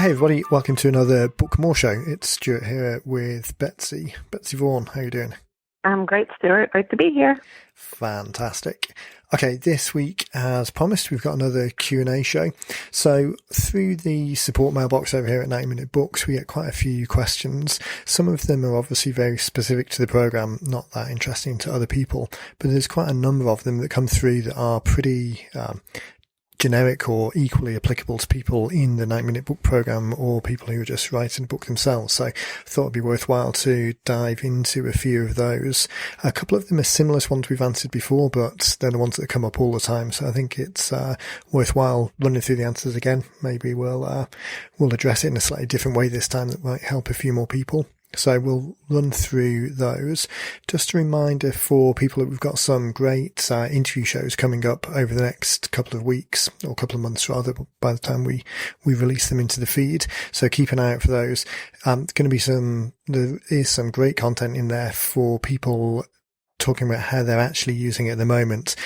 Hey everybody, welcome to another Book More show. It's Stuart here with Betsy. Betsy Vaughan, how are you doing? I'm great, Stuart. Great to be here. Fantastic. Okay, this week, as promised, we've got another Q&A show. So through the support mailbox over here at 90 Minute Books, we get quite a few questions. Some of them are obviously very specific to the program, not that interesting to other people, but there's quite a number of them that come through that are pretty generic or equally applicable to people in the 90-minute book program or people who are just writing a book themselves. So I thought it'd be worthwhile to dive into a few of those. A couple of them are similar to ones we've answered before, but they're the ones that come up all the time. So I think it's worthwhile running through the answers again. Maybe we'll address it in a slightly different way this time that might help a few more people. So we'll run through those. Just a reminder for people that we've got some great interview shows coming up over the next couple of weeks, or couple of months rather, by the time we release them into the feed. So keep an eye out for those. There is some great content in there for people talking about how they're actually using it at the moment.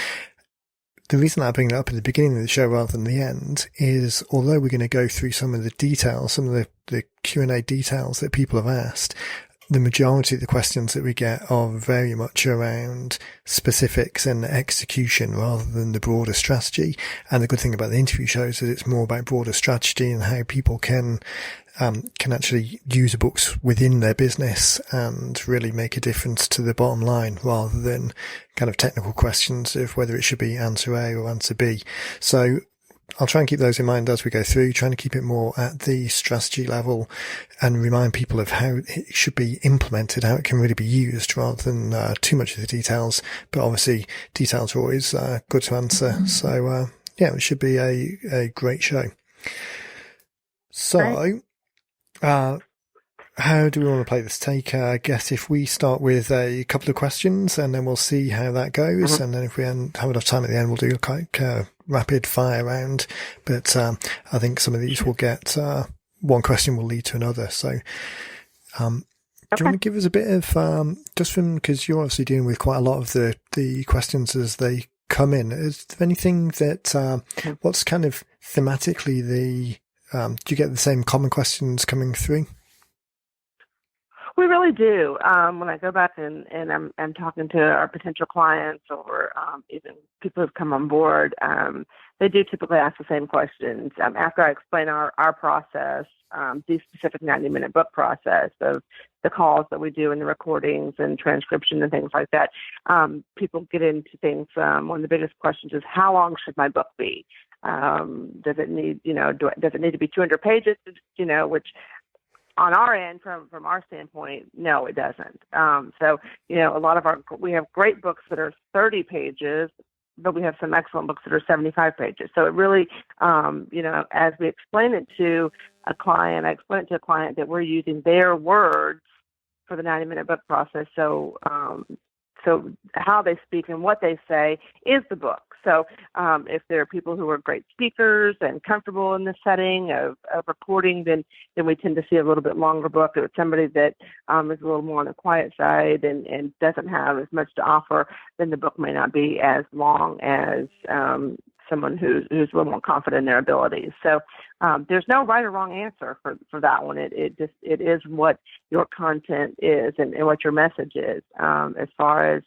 The reason I bring it up at the beginning of the show rather than the end is, although we're going to go through some of the details, some of the Q&A details that people have asked, the majority of the questions that we get are very much around specifics and execution rather than the broader strategy. And the good thing about the interview shows is it's more about broader strategy and how people can actually use books within their business and really make a difference to the bottom line rather than kind of technical questions of whether it should be answer A or answer B. So I'll try and keep those in mind as we go through, trying to keep it more at the strategy level and remind people of how it should be implemented, how it can really be used rather than too much of the details. But obviously details are always good to answer. So it should be a great show. So how do we want to play this? I guess if we start with a couple of questions and then we'll see how that goes. Mm-hmm. And then if we have enough time at the end, we'll do a rapid fire round. But I think some of these will get, one question will lead to another. So do you want to give us a bit of, just from, because you're obviously dealing with quite a lot of the questions as they come in. Is there anything that, what's kind of thematically do you get the same common questions coming through? We really do. When I go back and I'm talking to our potential clients or even people who've come on board, they do typically ask the same questions. After I explain our process, the specific 90-minute book process of the calls that we do and the recordings and transcription and things like that, people get into things. One of the biggest questions is, how long should my book be? Does it need, does it need to be 200 pages? Which on our end, from our standpoint, no, it doesn't. So, a lot of we have great books that are 30 pages, but we have some excellent books that are 75 pages. So it really, as we explain it to a client, I explain it to a client that we're using their words for the 90-minute book process. So how they speak and what they say is the book. So if there are people who are great speakers and comfortable in the setting of recording, then we tend to see a little bit longer book. If it's somebody that is a little more on the quiet side and doesn't have as much to offer, then the book may not be as long as someone who's a little more confident in their abilities. So there's no right or wrong answer for that one. It is what your content is and what your message is, as far as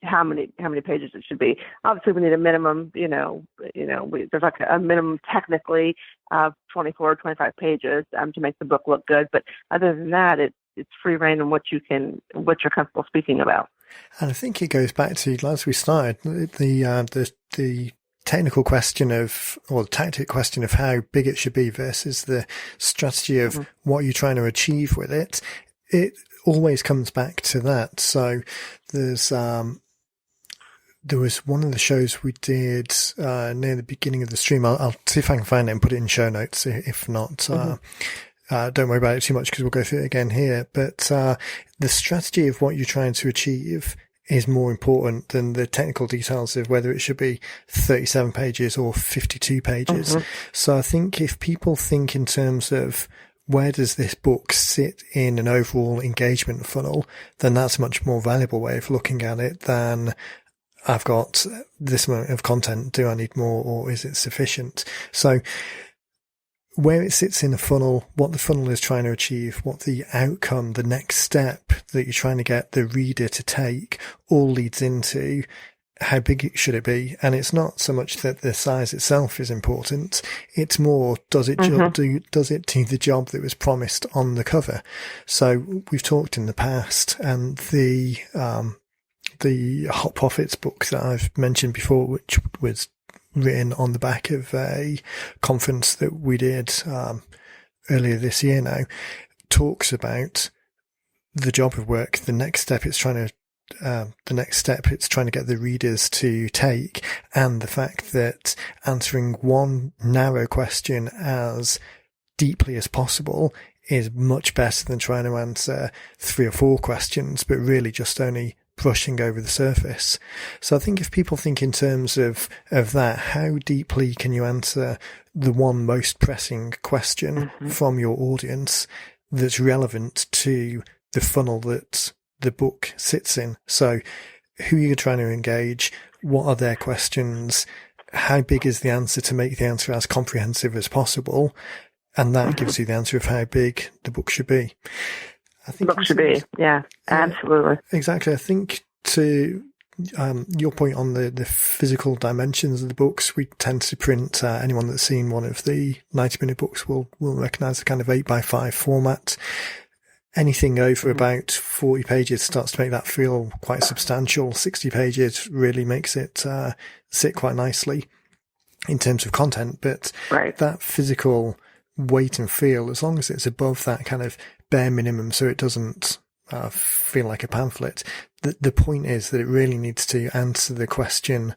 how many pages it should be. Obviously, we need a minimum. There's like a minimum technically of 24 or 25 pages to make the book look good. But other than that, it's free reign in what you're comfortable speaking about. And I think it goes back to, as we started, the technical question or the tactic question of how big it should be versus the strategy of what you're trying to achieve with it. It always comes back to that. So there was one of the shows we did near the beginning of the stream. I'll see if I can find it and put it in show notes. If not, don't worry about it too much because we'll go through it again here. But the strategy of what you're trying to achieve is more important than the technical details of whether it should be 37 pages or 52 pages. So I think if people think in terms of where does this book sit in an overall engagement funnel, then that's a much more valuable way of looking at it than I've got this amount of content. Do I need more or is it sufficient? So where it sits in the funnel, what the funnel is trying to achieve, what the outcome, the next step that you're trying to get the reader to take, all leads into how big should it be. And it's not so much that the size itself is important. It's more, does it do the job that was promised on the cover? So we've talked in the past, and the Hot Profits book that I've mentioned before, which was written on the back of a conference that we did earlier this year now, talks about the job of work, the next step it's trying to get the readers to take, and the fact that answering one narrow question as deeply as possible is much better than trying to answer 3 or 4 questions, but really just only brushing over the surface. So I think if people think in terms of that, how deeply can you answer the one most pressing question from your audience that's relevant to the funnel that the book sits in? So who are you trying to engage? What are their questions? How big is the answer to make the answer as comprehensive as possible? And that gives you the answer of how big the book should be. I think the book should be. Yeah, absolutely. Exactly. I think to your point on the physical dimensions of the books, we tend to print, anyone that's seen one of the 90-minute books will recognize the kind of 8x5 format. Anything over about 40 pages starts to make that feel quite substantial. 60 pages really makes it sit quite nicely in terms of content. But that physical weight and feel, as long as it's above that kind of bare minimum, so it doesn't feel like a pamphlet, the point is that it really needs to answer the question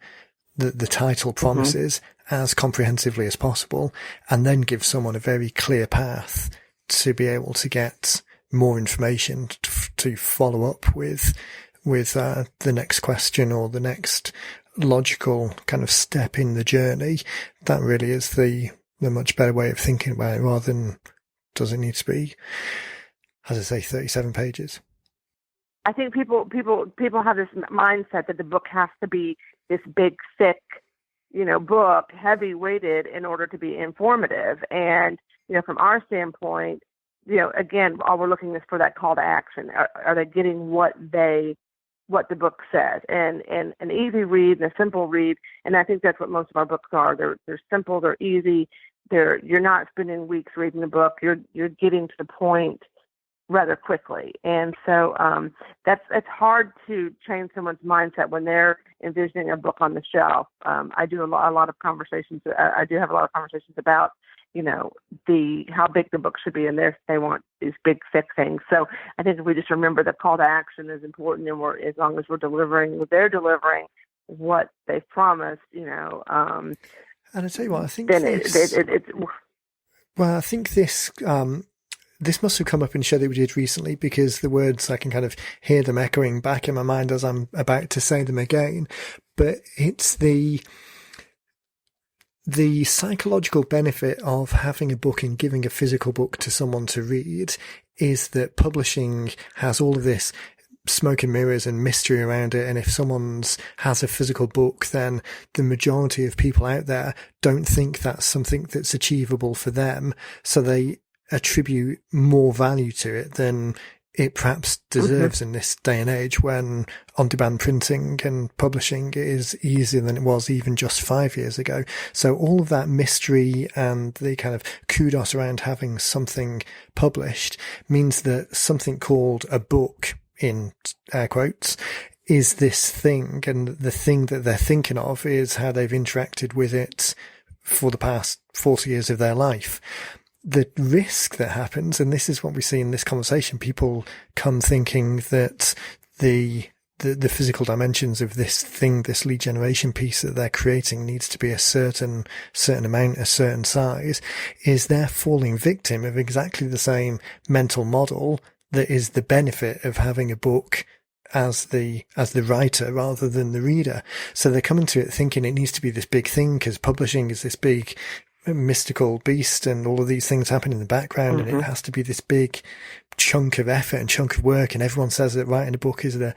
that the title promises as comprehensively as possible, and then give someone a very clear path to be able to get more information to follow up with the next question or the next logical kind of step in the journey. That really is the much better way of thinking about it, rather than does it need to be, as I say, 37 pages. I think people have this mindset that the book has to be this big, thick, book, heavy weighted in order to be informative. And, from our standpoint, again, all we're looking is for that call to action. Are they getting what the book says? And an easy read and a simple read. And I think that's what most of our books are. They're simple, they're easy. You're not spending weeks reading the book. You're getting to the point rather quickly. And so it's hard to change someone's mindset when they're envisioning a book on the shelf. I do a lot of conversations. I do have a lot of conversations about how big the book should be, and they want these big, thick things. So I think if we just remember that call to action is important, and as long as they're delivering what they've promised, And I tell you what, I think I think this must have come up in a show that we did recently, because the words, I can kind of hear them echoing back in my mind as I'm about to say them again. But it's the psychological benefit of having a book and giving a physical book to someone to read is that publishing has all of this smoke and mirrors and mystery around it. And if someone's has a physical book, then the majority of people out there don't think that's something that's achievable for them. So they attribute more value to it than it perhaps deserves in this day and age, when on-demand printing and publishing is easier than it was even just 5 years ago. So all of that mystery and the kind of kudos around having something published means that something called a book, in air quotes, is this thing, and the thing that they're thinking of is how they've interacted with it for the past 40 years of their life. The risk that happens, and this is what we see in this conversation, people come thinking that the physical dimensions of this thing, this lead generation piece that they're creating, needs to be a certain amount, a certain size, is they're falling victim of exactly the same mental model that is the benefit of having a book as the writer rather than the reader. So they're coming to it thinking it needs to be this big thing because publishing is this big mystical beast and all of these things happen in the background, and it has to be this big chunk of effort and chunk of work, and everyone says that writing a book is the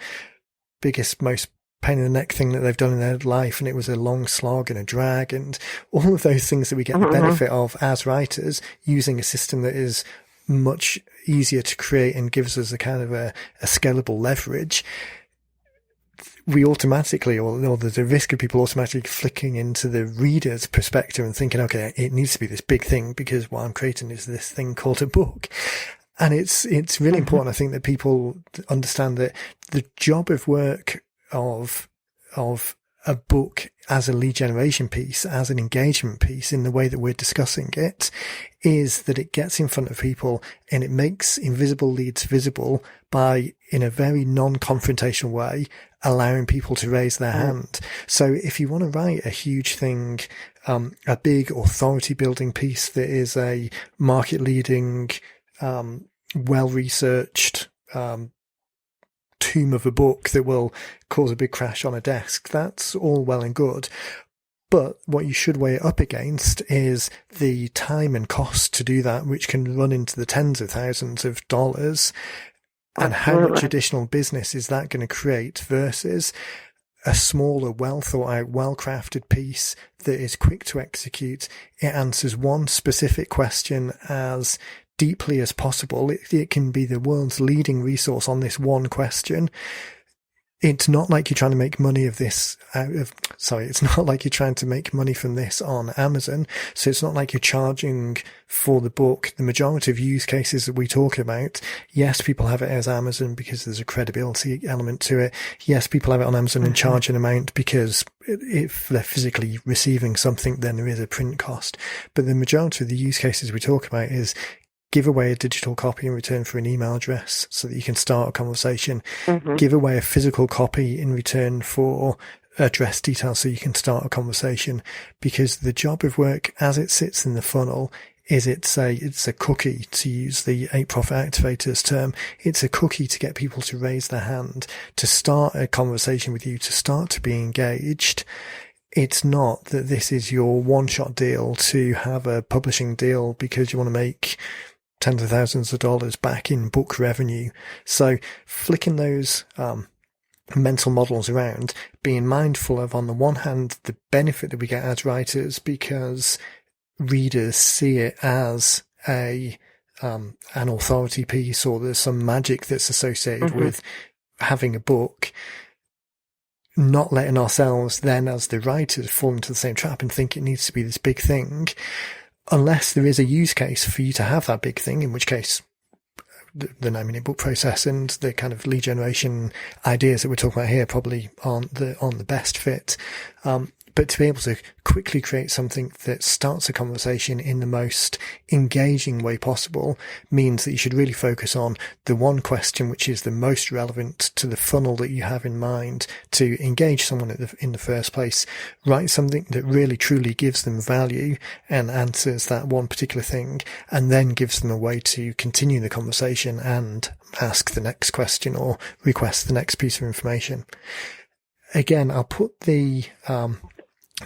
biggest, most pain in the neck thing that they've done in their life, and it was a long slog and a drag, and all of those things that we get the benefit of as writers, using a system that is much easier to create and gives us a kind of a scalable leverage. We automatically, or there's a risk of people automatically flicking into the reader's perspective and thinking, okay, it needs to be this big thing because what I'm creating is this thing called a book. And it's really important, I think, that people understand that the job of work of a book as a lead generation piece, as an engagement piece in the way that we're discussing it, is that it gets in front of people and it makes invisible leads visible by, in a very non-confrontational way, allowing people to raise their hand. So if you want to write a huge thing, a big authority building piece that is a market leading, well-researched, tomb of a book that will cause a big crash on a desk, that's all well and good. But what you should weigh it up against is the time and cost to do that, which can run into the tens of thousands of dollars. And how much additional business is that going to create versus a smaller, well thought out, well crafted piece that is quick to execute. It answers one specific question as deeply as possible. It can be the world's leading resource on this one question. It's not like you're trying to make money it's not like you're trying to make money from this on Amazon. So it's not like you're charging for the book. The majority of use cases that we talk about, yes, people have it as Amazon because there's a credibility element to it. Yes, people have it on Amazon and charge an amount because if they're physically receiving something, then there is a print cost. But the majority of the use cases we talk about is give away a digital copy in return for an email address so that you can start a conversation. Give away a physical copy in return for address details so you can start a conversation. Because the job of work as it sits in the funnel is it's a cookie, to use the 8 Profit Activators term. It's a cookie to get people to raise their hand, to start a conversation with you, to start to be engaged. It's not that this is your one-shot deal to have a publishing deal because you want to make tens of thousands of dollars back in book revenue. So flicking those mental models around, being mindful of, on the one hand, the benefit that we get as writers because readers see it as an authority piece, or there's some magic that's associated with having a book. Not letting ourselves then, as the writers, fall into the same trap and think it needs to be this big thing, unless there is a use case for you to have that big thing, in which case the 9-minute book process and the kind of lead generation ideas that we're talking about here probably aren't on the best fit. But to be able to quickly create something that starts a conversation in the most engaging way possible means that you should really focus on the one question which is the most relevant to the funnel that you have in mind to engage someone in the first place. Write something that really truly gives them value and answers that one particular thing, and then gives them a way to continue the conversation and ask the next question or request the next piece of information. Again, I'll put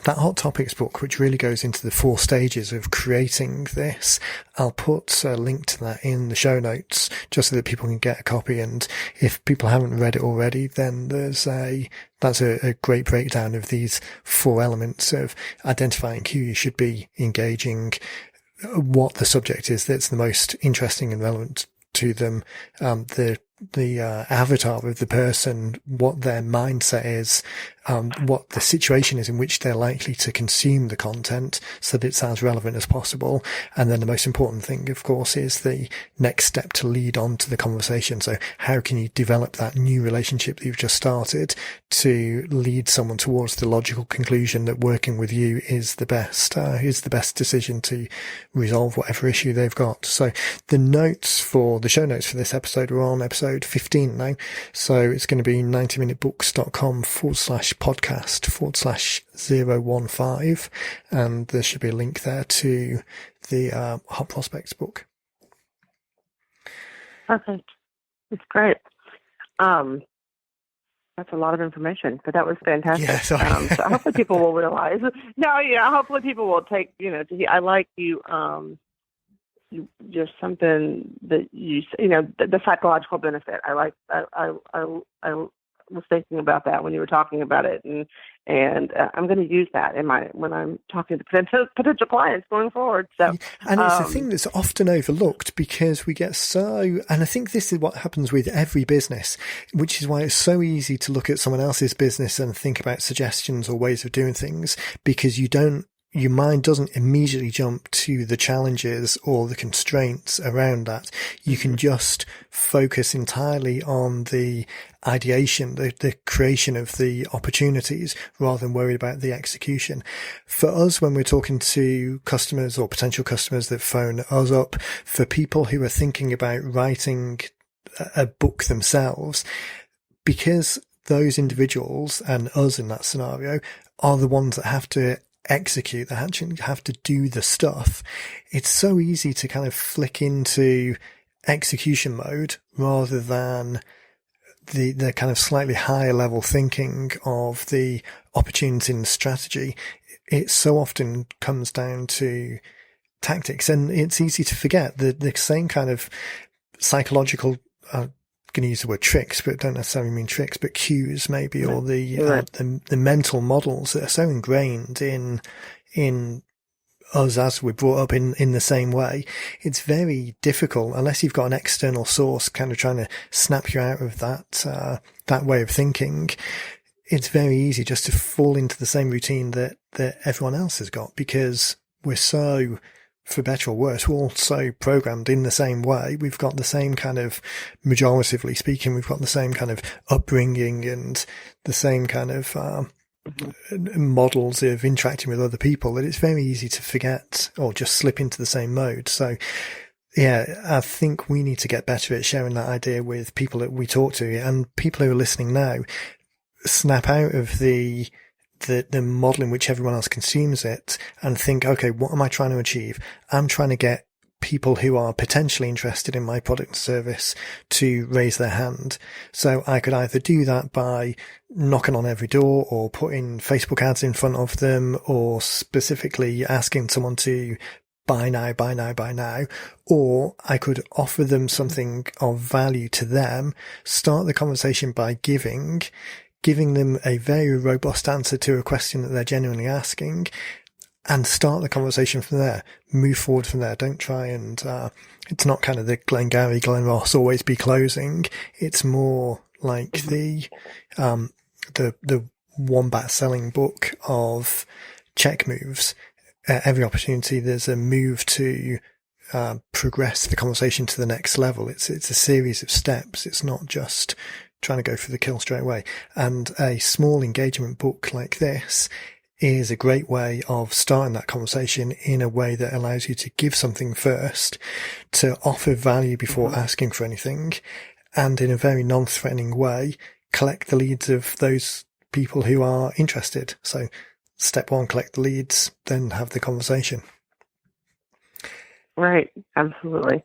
that Hot Topics book, which really goes into the 4 stages of creating this, I'll put a link to that in the show notes just so that people can get a copy. And if people haven't read it already, then that's a great breakdown of these 4 elements of identifying who you should be engaging, what the subject is that's the most interesting and relevant to them, the avatar of the person, what their mindset is, what the situation is in which they're likely to consume the content so that it's as relevant as possible. And then the most important thing, of course, is the next step to lead on to the conversation. So how can you develop that new relationship that you've just started to lead someone towards the logical conclusion that working with you is the best decision to resolve whatever issue they've got. So the show notes for this episode are on episode 15 now. So it's going to be 90minutebooks.com/podcast/015. And there should be a link there to the Hot Prospects book. Perfect. It's great. That's a lot of information, but that was fantastic. Yeah, sorry. So hopefully people will realize. Hopefully people will take, I like you, just something that the psychological benefit. I was thinking about that when you were talking about it, and I'm going to use that when I'm talking to potential clients going forward. So, and it's a thing that's often overlooked because we get and I think this is what happens with every business, which is why it's so easy to look at someone else's business and think about suggestions or ways of doing things, because your mind doesn't immediately jump to the challenges or the constraints around that. You can just focus entirely on the ideation, the creation of the opportunities, rather than worried about the execution. For us, when we're talking to customers or potential customers that phone us up, for people who are thinking about writing a book themselves, because those individuals and us in that scenario are the ones that have to execute, that actually have to do the stuff, it's so easy to kind of flick into execution mode rather than the kind of slightly higher level thinking of the opportunity and strategy. It so often comes down to tactics, and it's easy to forget that the same kind of psychological, going to use the word tricks, but don't necessarily mean tricks, but cues maybe, or the mental models that are so ingrained in us as we're brought up in the same way. It's very difficult unless you've got an external source kind of trying to snap you out of that way of thinking. It's very easy just to fall into the same routine that everyone else has got, because we're so, for better or worse, we're all so programmed in the same way. We've got the same kind of, majoritively speaking, we've got the same kind of upbringing and the same kind of models of interacting with other people, that it's very easy to forget or just slip into the same mode. So yeah, I think we need to get better at sharing that idea with people that we talk to, and people who are listening now, snap out of the model in which everyone else consumes it and think, okay, what am I trying to achieve? I'm trying to get people who are potentially interested in my product and service to raise their hand. So I could either do that by knocking on every door, or putting Facebook ads in front of them, or specifically asking someone to buy now, buy now, buy now. Or I could offer them something of value to them, start the conversation by giving them a very robust answer to a question that they're genuinely asking, and start the conversation from there. Move forward from there. Don't try and, it's not kind of the Glengarry, Glen Ross, always be closing. It's more like the Wombat selling book of check moves. Every opportunity, there's a move to progress the conversation to the next level. It's a series of steps. It's not just trying to go for the kill straight away. And a small engagement book like this is a great way of starting that conversation in a way that allows you to give something first, to offer value before asking for anything, and in a very non-threatening way, collect the leads of those people who are interested. So step one, collect the leads, then have the conversation. Right. Absolutely.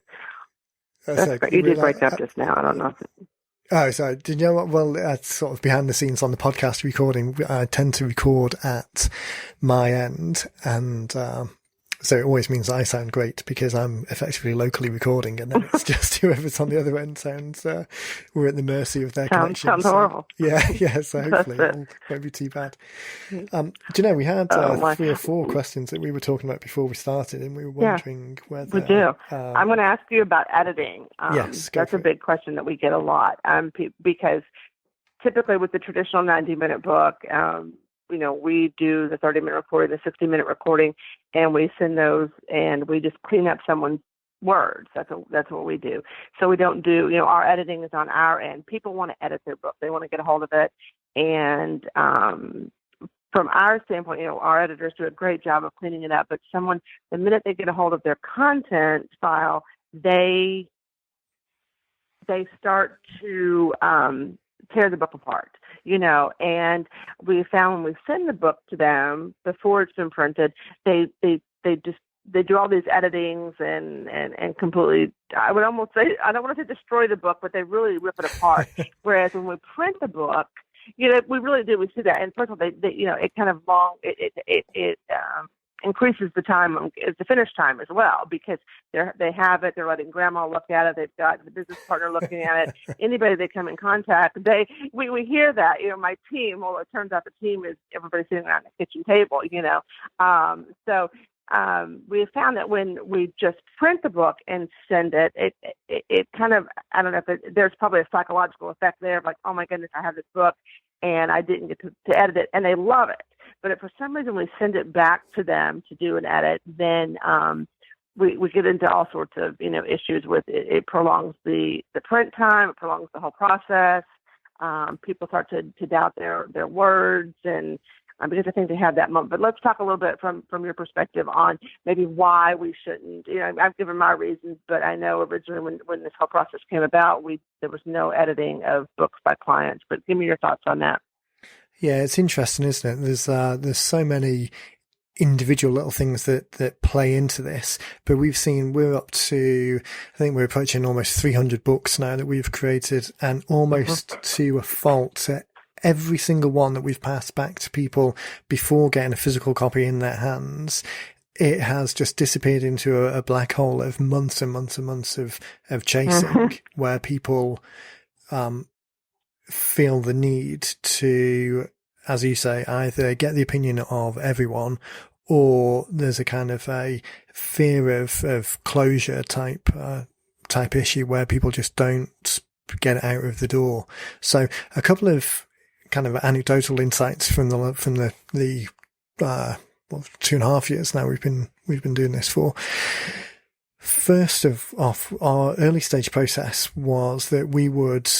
That's great. You did break up just now. I don't know. Oh, sorry. Did you know what? Well, that's sort of behind the scenes on the podcast recording. I tend to record at my end, and so it always means I sound great because I'm effectively locally recording, and then it's just whoever's on the other end sounds. We're at the mercy of their connection. Sounds horrible. Yeah. So hopefully it won't be too bad. Do you know, we had 3 or 4 questions that we were talking about before we started, and we were wondering whether... We do. I'm going to ask you about editing. Yes, that's a big question that we get a lot, because typically with the traditional 90-minute book, we do the 30-minute recording, the 60-minute recording, and we send those, and we just clean up someone's words. That's what we do. So we don't do, our editing is on our end. People want to edit their book. They want to get a hold of it. And from our standpoint, our editors do a great job of cleaning it up. But the minute they get a hold of their content file, they start to tear the book apart, and we found when we send the book to them before it's been printed, they do all these editings and completely, I would almost say, I don't want to say destroy the book, but they really rip it apart. Whereas when we print the book, we really do. We see that. And first of all, it kind of increases the time, the finish time as well, because they have it, they're letting grandma look at it, they've got the business partner looking at it, anybody they come in contact, we hear that, my team, well, it turns out the team is everybody sitting around the kitchen table, so we have found that when we just print the book and send it, it kind of, I don't know if there's probably a psychological effect there of like, oh my goodness, I have this book and I didn't get to edit it, and they love it. But if for some reason we send it back to them to do an edit, then we get into all sorts of issues with it. It prolongs the print time, it prolongs the whole process. People start to doubt their words, and because I think they have that moment. But let's talk a little bit from your perspective on maybe why we shouldn't. I've given my reasons, but I know originally when this whole process came about, there was no editing of books by clients. But give me your thoughts on that. Yeah, it's interesting, isn't it? There's so many individual little things that play into this, but we're up to, I think we're approaching almost 300 books now that we've created, and almost to a fault, every single one that we've passed back to people before getting a physical copy in their hands, it has just disappeared into a black hole of months and months and months of chasing, where people feel the need to, as you say, either get the opinion of everyone, or there's a kind of a fear of closure type issue where people just don't get it out of the door. So a couple of kind of anecdotal insights from the 2.5 years now we've been doing this for. First off, our early stage process was that we would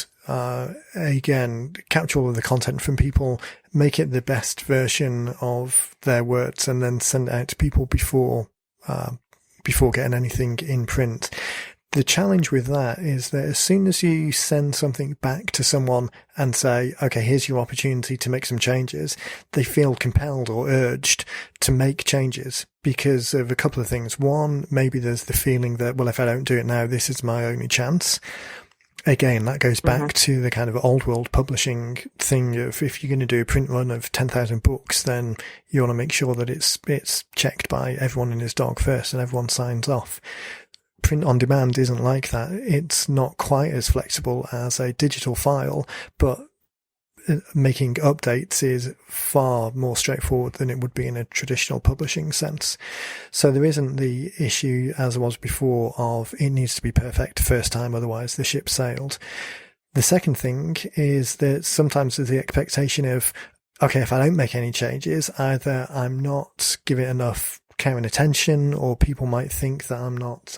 again capture all of the content from people, make it the best version of their words, and then send it out to people before getting anything in print. The challenge with that is that as soon as you send something back to someone and say, okay, here's your opportunity to make some changes, they feel compelled or urged to make changes because of a couple of things. One, maybe there's the feeling that, well, if I don't do it now, this is my only chance. Again, that goes back to the kind of old world publishing thing of, if you're going to do a print run of 10,000 books, then you want to make sure that it's checked by everyone and his dog first and everyone signs off. Print on demand isn't like that. It's not quite as flexible as a digital file, but making updates is far more straightforward than it would be in a traditional publishing sense. So there isn't the issue, as there was before, of it needs to be perfect first time, otherwise the ship sailed. The second thing is that sometimes there's the expectation of, okay, if I don't make any changes, either I'm not giving enough care and attention, or people might think that I'm not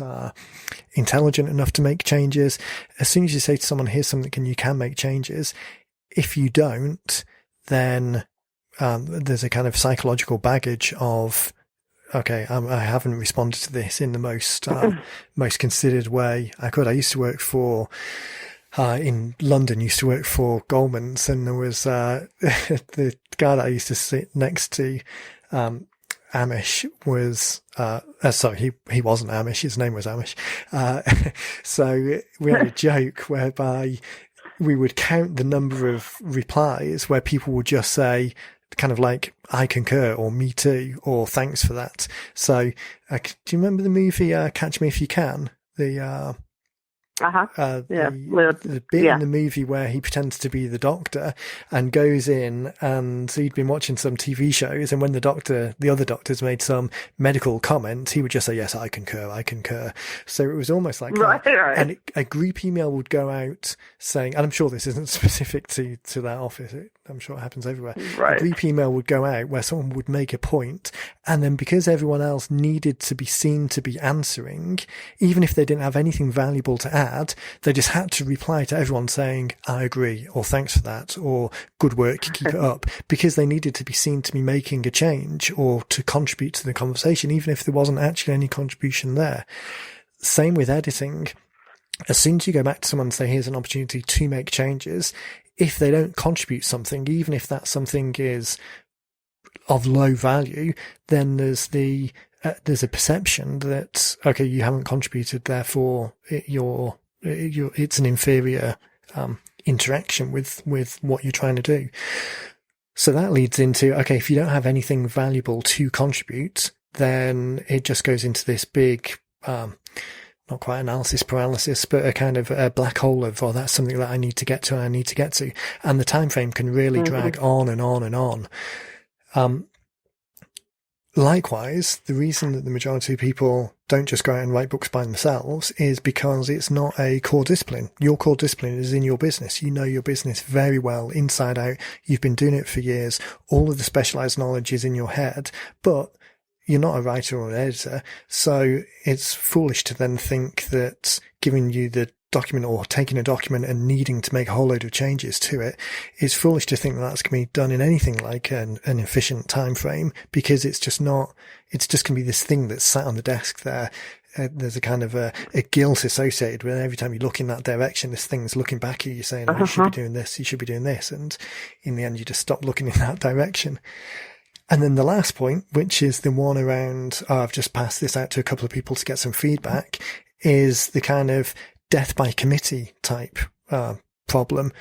intelligent enough to make changes. As soon as you say to someone, here's something you can make changes, if you don't, then there's a kind of psychological baggage of, okay, I haven't responded to this in the most considered way I could. I used to work for in London, used to work for Goldman's, and there was the guy that I used to sit next to, Amish, was sorry, he wasn't Amish, his name was Amish. So we had a joke whereby we would count the number of replies where people would just say kind of like, I concur, or me too, or thanks for that. So do you remember the movie Catch Me If You Can? The bit in the movie where he pretends to be the doctor and goes in, and he'd been watching some TV shows, and when the other doctors made some medical comment, he would just say, yes, I concur. So it was almost like right. And a group email would go out saying, and I'm sure this isn't specific to that office, I'm sure it happens everywhere. Right. A group email would go out where someone would make a point, and then because everyone else needed to be seen to be answering, even if they didn't have anything valuable to add, they just had to reply to everyone saying, I agree, or thanks for that, or good work, keep it up, because they needed to be seen to be making a change or to contribute to the conversation, even if there wasn't actually any contribution there. Same with editing. As soon as you go back to someone and say, here's an opportunity to make changes, if they don't contribute something, even if that something is of low value, then there's a perception that, okay, you haven't contributed, therefore it's an inferior interaction with what you're trying to do. So that leads into, okay, if you don't have anything valuable to contribute, then it just goes into this big, not quite analysis paralysis, but a kind of a black hole of, oh, that's something that I need to get to, and the time frame can really drag on and on and on. Likewise, the reason that the majority of people don't just go out and write books by themselves is because it's not a core discipline. Your core discipline is in your business. You know your business very well, inside out. You've been doing it for years. All of the specialized knowledge is in your head, but you're not a writer or an editor. So it's foolish to then think that giving you the document or taking a document and needing to make a whole load of changes to it, it's foolish to think that that's going to be done in anything like an efficient time frame, because it's just going to be this thing that's sat on the desk there. There's a kind of a guilt associated with every time you look in that direction, this thing's looking back at you saying, oh, you should be doing this, you should be doing this. And in the end, you just stop looking in that direction. And then the last point, which is the one around, I've just passed this out to a couple of people to get some feedback, is the kind of death by committee type problem.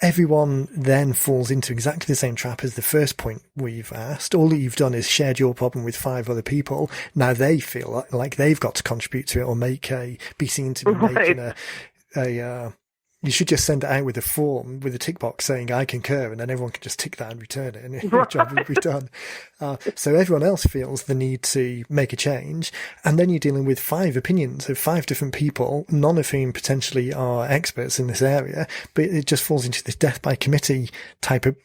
Everyone then falls into exactly the same trap as the first point we've asked. All that you've done is shared your problem with 5 other people. Now they feel like they've got to contribute to it or be seen to be making you should just send it out with a form with a tick box saying I concur, and then everyone can just tick that and return it, and your job will be done. So everyone else feels the need to make a change, and then you're dealing with 5 opinions of 5 different people, none of whom potentially are experts in this area, but it just falls into this death by committee type of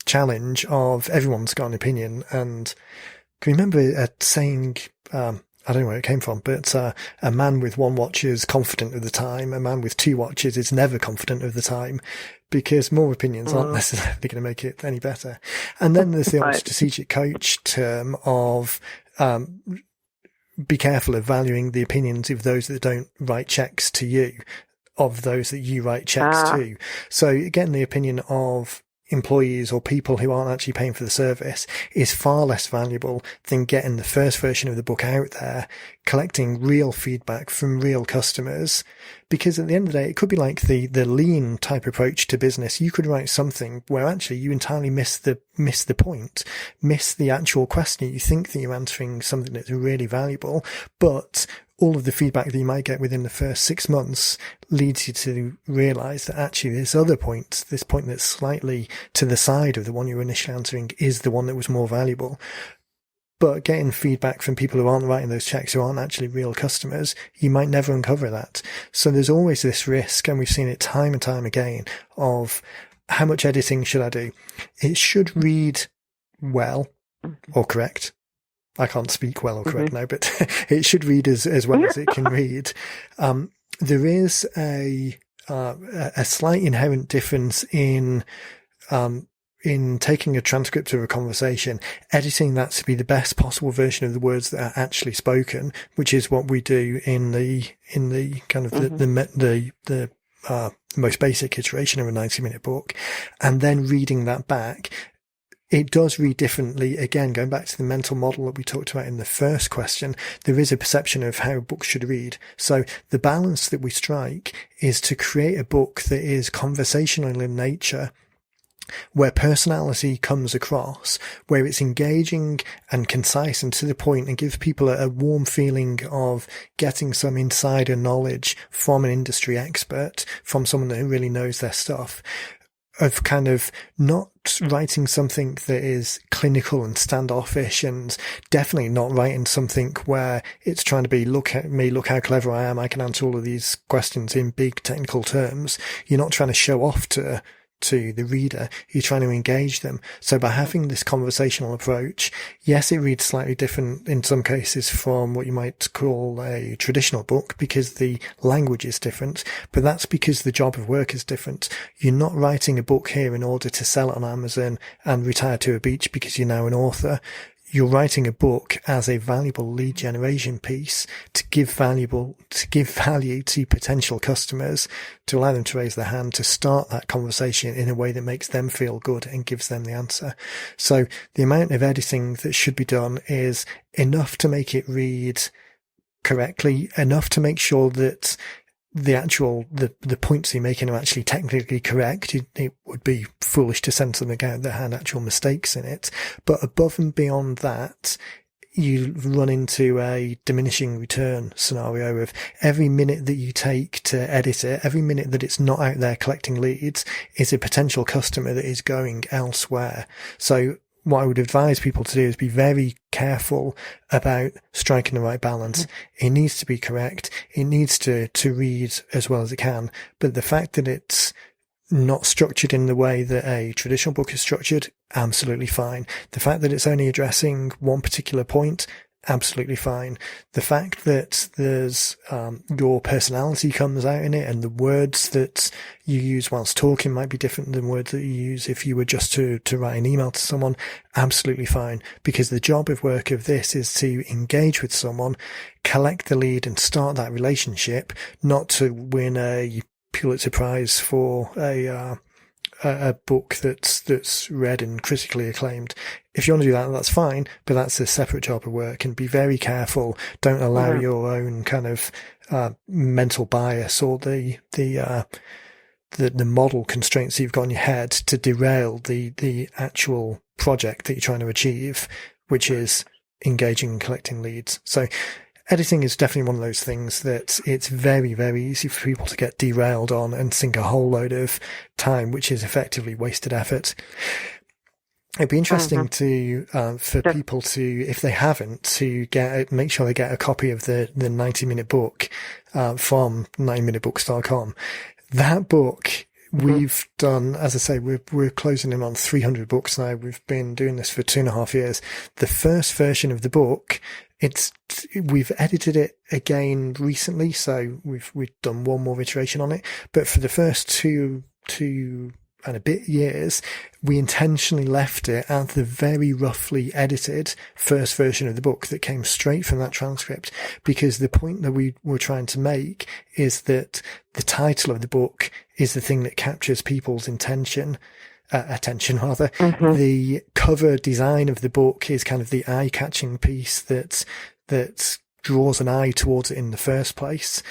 challenge of everyone's got an opinion. And can you remember a saying, I don't know where it came from, but a man with 1 watch is confident of the time. A man with 2 watches is never confident of the time, because more opinions aren't necessarily going to make it any better. And then there's the old strategic coach term of be careful of valuing the opinions of those that don't write checks to you, of those that you write checks to. So getting the opinion of employees or people who aren't actually paying for the service is far less valuable than getting the first version of the book out there, collecting real feedback from real customers. Because at the end of the day, it could be like the lean type approach to business. You could write something where actually you entirely miss the point, miss the actual question. You think that you're answering something that's really valuable, but all of the feedback that you might get within the first 6 months leads you to realize that actually this point that's slightly to the side of the one you were initially answering is the one that was more valuable. But getting feedback from people who aren't writing those checks, who aren't actually real customers, you might never uncover that. So there's always this risk, and we've seen it time and time again, of how much editing should I do? It should read well or correct. I can't speak well or correct now, but it should read as well as it can read. There is a slight inherent difference in taking a transcript of a conversation, editing that to be the best possible version of the words that are actually spoken, which is what we do in the kind of the most basic iteration of a 90-minute book, and then reading that back. It does read differently. Again, going back to the mental model that we talked about in the first question, there is a perception of how books should read. So the balance that we strike is to create a book that is conversational in nature, where personality comes across, where it's engaging and concise and to the point, and gives people a warm feeling of getting some insider knowledge from an industry expert, from someone who really knows their stuff. Of kind of not writing something that is clinical and standoffish, and definitely not writing something where it's trying to be, look at me, look how clever I am, I can answer all of these questions in big technical terms. You're not trying to show off to the reader, you're trying to engage them. So by having this conversational approach, yes, it reads slightly different in some cases from what you might call a traditional book, because the language is different, but that's because the job of work is different. You're not writing a book here in order to sell it on Amazon and retire to a beach because you're now an author. You're writing a book as a valuable lead generation piece to give value to potential customers, to allow them to raise their hand, to start that conversation in a way that makes them feel good and gives them the answer. So the amount of editing that should be done is enough to make it read correctly, enough to make sure that the points you're making are actually technically correct. It would be foolish to send something out that had actual mistakes in it. But above and beyond that, you run into a diminishing return scenario of every minute that you take to edit it, every minute that it's not out there collecting leads is a potential customer that is going elsewhere. So what I would advise people to do is be very careful about striking the right balance. It needs to be correct. It needs to read as well as it can. But the fact that it's not structured in the way that a traditional book is structured, absolutely fine. The fact that it's only addressing one particular point, absolutely fine. The fact that there's your personality comes out in it, and the words that you use whilst talking might be different than words that you use if you were just to write an email to someone, absolutely fine. Because the job of work of this is to engage with someone, collect the lead and start that relationship, not to win a Pulitzer Prize for a book that's read and critically acclaimed. If you want to do that, that's fine, but that's a separate job of work. And be very careful. Don't allow your own kind of mental bias or the model constraints that you've got in your head to derail the actual project that you're trying to achieve, which is engaging and collecting leads. So editing is definitely one of those things that it's very, very easy for people to get derailed on and sink a whole load of time, which is effectively wasted effort. It'd be interesting for people to, if they haven't, to make sure they get a copy of the 90-minute book from 90minutebooks.com. That book, we've done, as I say, we're closing in on 300 books now. We've been doing this for 2.5 years. The first version of the book, we've edited it again recently, so we've done one more iteration on it. But for the first two and a bit years, we intentionally left it at the very roughly edited first version of the book that came straight from that transcript, because the point that we were trying to make is that the title of the book is the thing that captures people's attention. The cover design of the book is kind of the eye-catching piece that draws an eye towards it in the first place.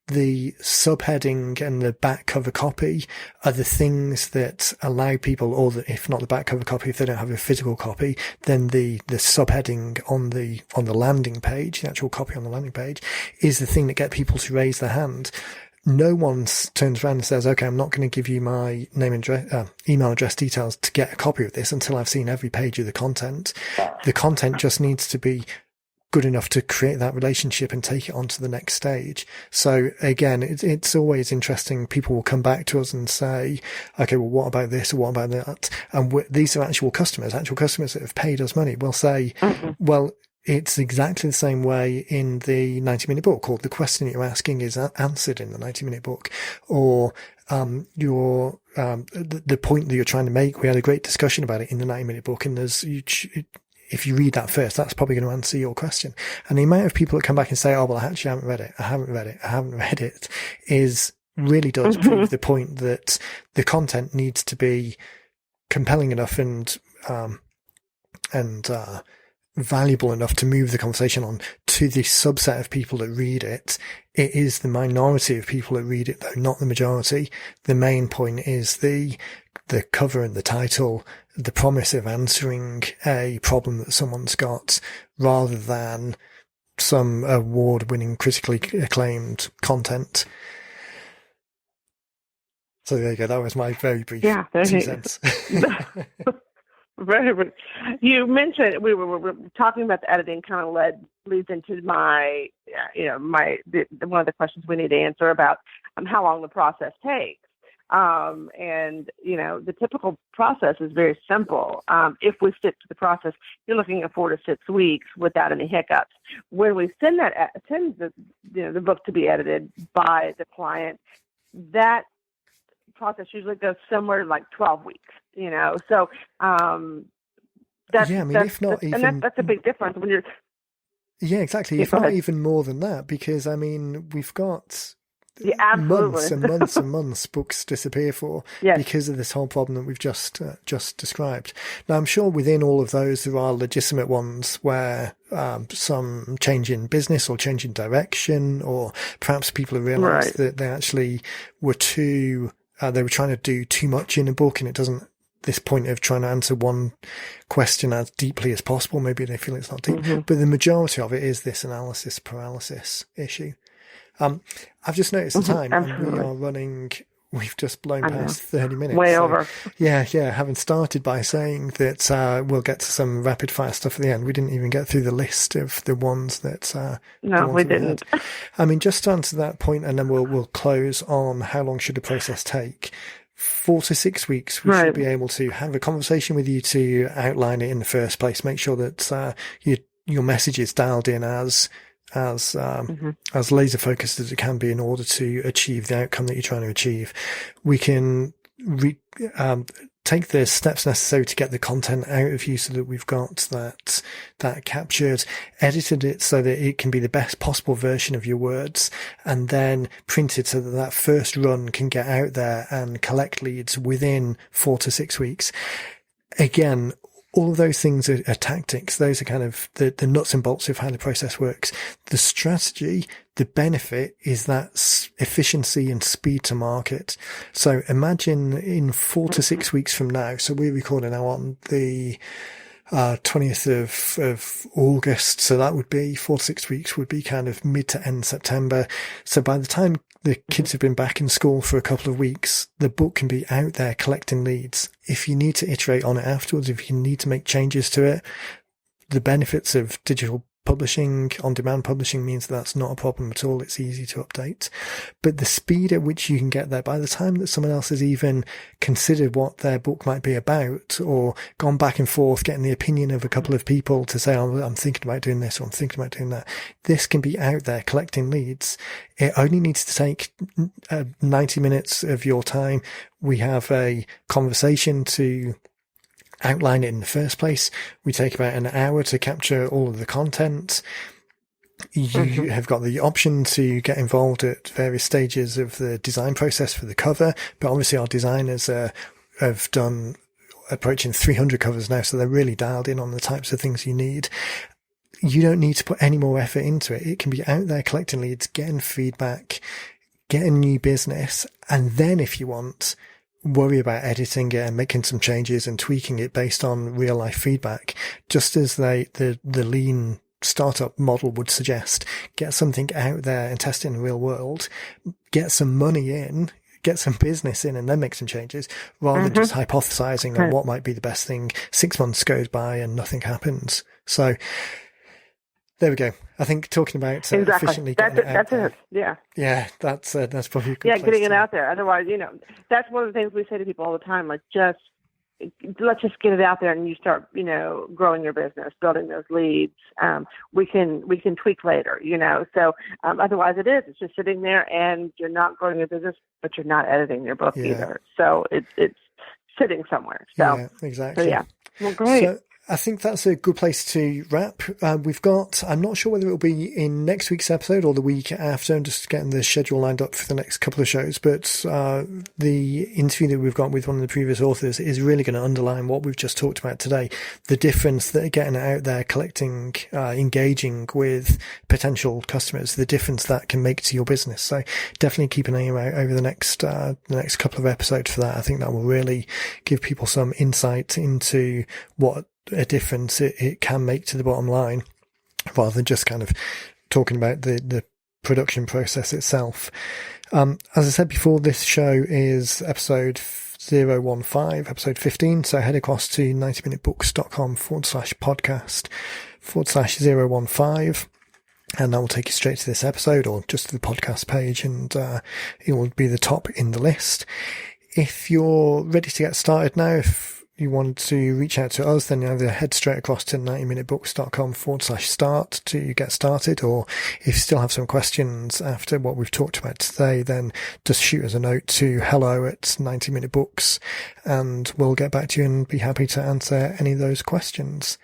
The subheading and the back cover copy are the things that allow people, or if not the back cover copy, if they don't have a physical copy, then the subheading on the landing page, the actual copy on the landing page, is the thing that get people to raise their hand. No one turns around and says, okay, I'm not going to give you my name and email address details to get a copy of this until I've seen every page of the content. The content just needs to be good enough to create that relationship and take it on to the next stage. So again, it's always interesting. People will come back to us and say, okay, well, what about this or what about that? And these are actual customers that have paid us money. We'll say, well, it's exactly the same way in the 90-minute book, or the question that you're asking is answered in the 90-minute book, or the point that you're trying to make. We had a great discussion about it in the 90-minute book, and if you read that first, that's probably going to answer your question. And the amount of people that come back and say, oh, well, I actually haven't read it, is really does prove the point that the content needs to be compelling enough and valuable enough to move the conversation on to the subset of people that read it. It is the minority of people that read it, though, not the majority. The main point is the cover and the title, the promise of answering a problem that someone's got, rather than some award-winning, critically acclaimed content. So there you go. That was my very brief 2 cents. Very. You mentioned we were talking about the editing, kind of leads into my one of the questions we need to answer about how long the process takes. And the typical process is very simple. If we stick to the process, you're looking at 4 to 6 weeks without any hiccups. When we send the book to be edited by the client, that process usually goes somewhere like 12 weeks. So that's a big difference when you're. Yeah, exactly. If not even more than that, because we've got Yeah, absolutely. months and months and months books disappear for Yes. because of this whole problem that we've just described. Now, I'm sure within all of those there are legitimate ones where some change in business or change in direction, or perhaps people have realised that they actually were they were trying to do too much in a book, and it doesn't. This point of trying to answer one question as deeply as possible, maybe they feel it's not deep, but the majority of it is this analysis paralysis issue. I've just noticed the time, and we've just blown past 30 minutes. Way over. Yeah, having started by saying that we'll get to some rapid fire stuff at the end. We didn't even get through the list of the ones that... no, we didn't. I mean, just to answer that point, and then we'll close on how long should the process take. 4 to 6 weeks, we should be able to have a conversation with you to outline it in the first place. Make sure that your message is dialed in as laser focused as it can be in order to achieve the outcome that you're trying to achieve. We can take the steps necessary to get the content out of you so that we've got that captured, edited it so that it can be the best possible version of your words, and then printed so that that first run can get out there and collect leads within 4 to 6 weeks. Again, all of those things are tactics. Those are kind of the nuts and bolts of how the process works. The strategy, the benefit is that efficiency and speed to market. So imagine in 4 to 6 weeks from now, so we're recording now on the 20th of August. So that would be 4 to 6 weeks would be kind of mid to end September. So by the time the kids have been back in school for a couple of weeks, the book can be out there collecting leads. If you need to iterate on it afterwards, if you need to make changes to it, the benefits of digital publishing, on-demand publishing, means that's not a problem at all. It's easy to update. But the speed at which you can get there, by the time that someone else has even considered what their book might be about, or gone back and forth, getting the opinion of a couple of people to say, oh, I'm thinking about doing this, or I'm thinking about doing that, this can be out there collecting leads. It only needs to take 90 minutes of your time. We have a conversation to outline it in the first place. We take about an hour to capture all of the content. You have got the option to get involved at various stages of the design process for the cover, but obviously our designers have done approaching 300 covers now, so they're really dialed in on the types of things you need. You don't need to put any more effort into it. It can be out there collecting leads, getting feedback, getting new business, and then if you want, worry about editing it and making some changes and tweaking it based on real life feedback, just as the lean startup model would suggest. Get something out there and test it in the real world, get some money in, get some business in, and then make some changes, rather than just hypothesizing on what might be the best thing. 6 months goes by and nothing happens. So there we go. I think talking about efficiently getting it out there. Yeah. Yeah, that's probably a good place getting it out there. Otherwise, that's one of the things we say to people all the time. Like, let's just get it out there, and you start, growing your business, building those leads. We can tweak later, So otherwise, it's just sitting there, and you're not growing your business, but you're not editing your book either. So it's sitting somewhere. So yeah, exactly. So, yeah. Well, great. So, I think that's a good place to wrap. We've got, I'm not sure whether it'll be in next week's episode or the week after. I'm just getting the schedule lined up for the next couple of shows. But the interview that we've got with one of the previous authors is really going to underline what we've just talked about today. The difference that getting out there, collecting, engaging with potential customers, the difference that can make to your business. So definitely keep an eye out over the next couple of episodes for that. I think that will really give people some insight into what a difference it can make to the bottom line, rather than just kind of talking about the production process itself. As I said before, this show is episode 015, episode 15. So head across to 90minutebooks.com/podcast/015. And that will take you straight to this episode, or just to the podcast page, and it will be the top in the list. If you're ready to get started now, if you want to reach out to us, then you either head straight across to 90minutebooks.com/start to get started, or if you still have some questions after what we've talked about today, then just shoot us a note to hello@90minutebooks, and we'll get back to you and be happy to answer any of those questions.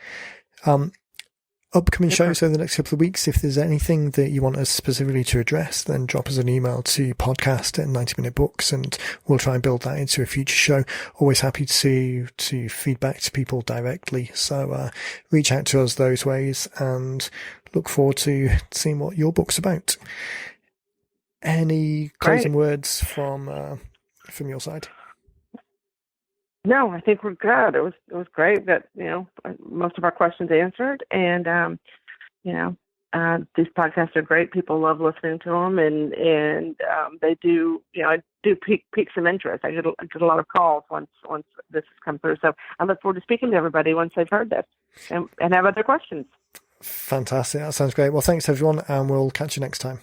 upcoming shows over the next couple of weeks. If there's anything that you want us specifically to address, then drop us an email to podcast@90minutebooks and we'll try and build that into a future show. Always happy to feedback to people directly. So reach out to us those ways and look forward to seeing what your book's about. Any closing words from your side? No, I think we're good. It was great that, most of our questions answered, and these podcasts are great. People love listening to them, and they do, pique some interest. I get a lot of calls once this has come through. So I look forward to speaking to everybody once they've heard this and have other questions. Fantastic. That sounds great. Well, thanks everyone, and we'll catch you next time.